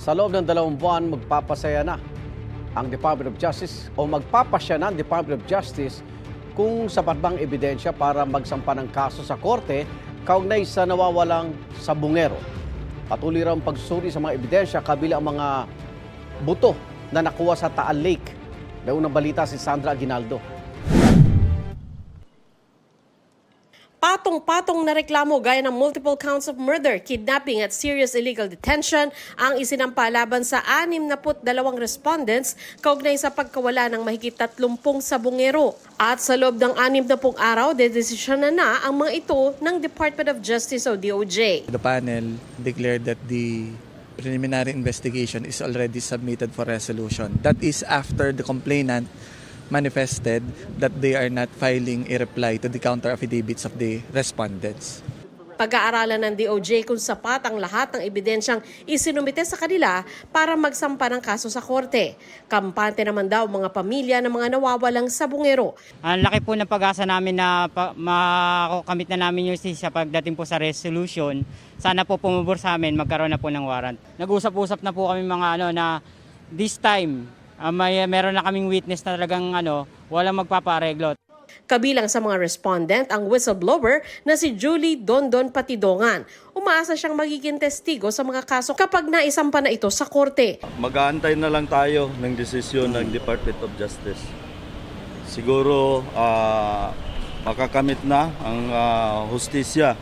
Sa loob ng 2 buwan, magpapasaya na ang Department of Justice o magpapasya na ang Department of Justice kung sapat bang ebidensya para magsampa ng kaso sa korte kaugnay sa nawawalang sabungero. Patuloy raw ang pagsusuri sa mga ebidensya kabilang ang mga buto na nakuha sa Taal Lake. May unang balita si Sandra Aguinaldo. Patong-patong na reklamo gaya ng multiple counts of murder, kidnapping at serious illegal detention ang isinampa laban sa 62 respondents kaugnay sa pagkawala ng mahigit 30 sabungero. At sa loob ng 60 araw, dedesisyonan na ang mga ito ng Department of Justice o DOJ. The panel declared that the preliminary investigation is already submitted for resolution. That is after the complainant manifested that they are not filing a reply to the counter affidavits of the respondents. Pag-aaralan ng DOJ kung sapat ang lahat ng ebidensyang isinumite sa kanila para magsampa ng kaso sa korte. Kampante naman daw mga pamilya ng mga nawawalang sabungero. Ang laki po ng pag-asa namin na makakamit na namin yung sa pagdating po sa resolution. Sana po pumubor sa amin, magkaroon na po ng warrant. Nag-usap-usap na po kami mga na this time, meron na kaming witness na talagang walang magpapareglo. Kabilang sa mga respondent ang whistleblower na si Julie Dondon Patidongan. Umaasa siyang magiging testigo sa mga kaso kapag naisampa na ito sa korte. Mag-aantay na lang tayo ng desisyon ng Department of Justice. Siguro makakamit na ang hustisya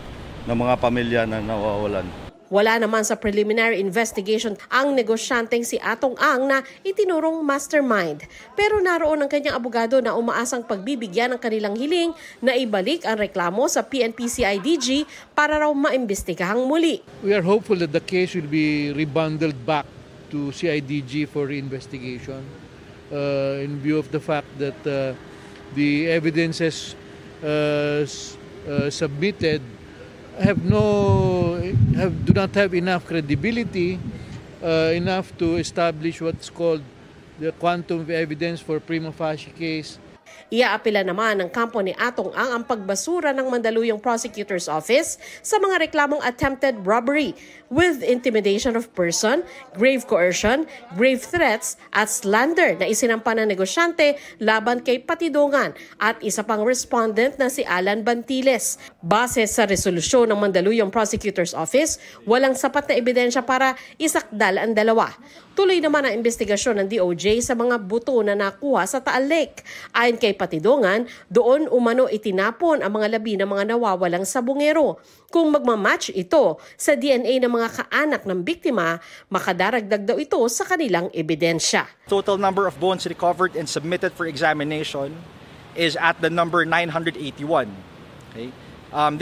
ng mga pamilya na nawawalan. Wala naman sa preliminary investigation ang negosyanteng si Atong Ang na itinurong mastermind. Pero naroon ang kanyang abogado na umaasang pagbibigyan ng kanilang hiling na ibalik ang reklamo sa PNP-CIDG para raw maimbestigahang muli. We are hopeful that the case will be rebundled back to CIDG for investigation in view of the fact that the evidences submitted do not have enough credibility enough to establish what's called the quantum of evidence for prima facie case. Iaapila naman ng kampo ni Atong Ang pagbasura ng Mandaluyong Prosecutor's Office sa mga reklamong attempted robbery with intimidation of person, grave coercion, grave threats at slander na isinampa ng negosyante laban kay Patidongan at isa pang respondent na si Alan Bantiles. Base sa resolusyon ng Mandaluyong Prosecutor's Office, walang sapat na ebidensya para isakdal ang dalawa. Tuloy naman ang investigasyon ng DOJ sa mga buto na nakuha sa Taal Lake. Ayon kay Patidongan, doon umano itinapon ang mga labi ng mga nawawalang sabungero. Kung magmamatch ito sa DNA ng mga kaanak ng biktima, makadaragdag daw ito sa kanilang ebidensya. Total number of bones recovered and submitted for examination is at the number 981. Okay?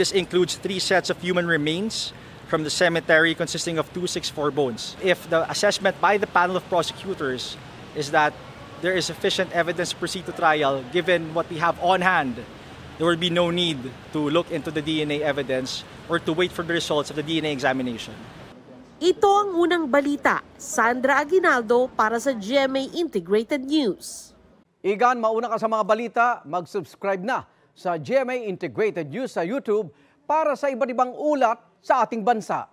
This includes 3 sets of human remains from the cemetery consisting of 264 bones. If the assessment by the panel of prosecutors is that there is sufficient evidence to proceed to trial, given what we have on hand, there will be no need to look into the DNA evidence or to wait for the results of the DNA examination. Ito ang unang balita. Sandra Aguinaldo para sa GMA Integrated News. Igan, mauna ka sa mga balita, mag-subscribe na sa GMA Integrated News sa YouTube para sa iba't ibang ulat sa ating bansa.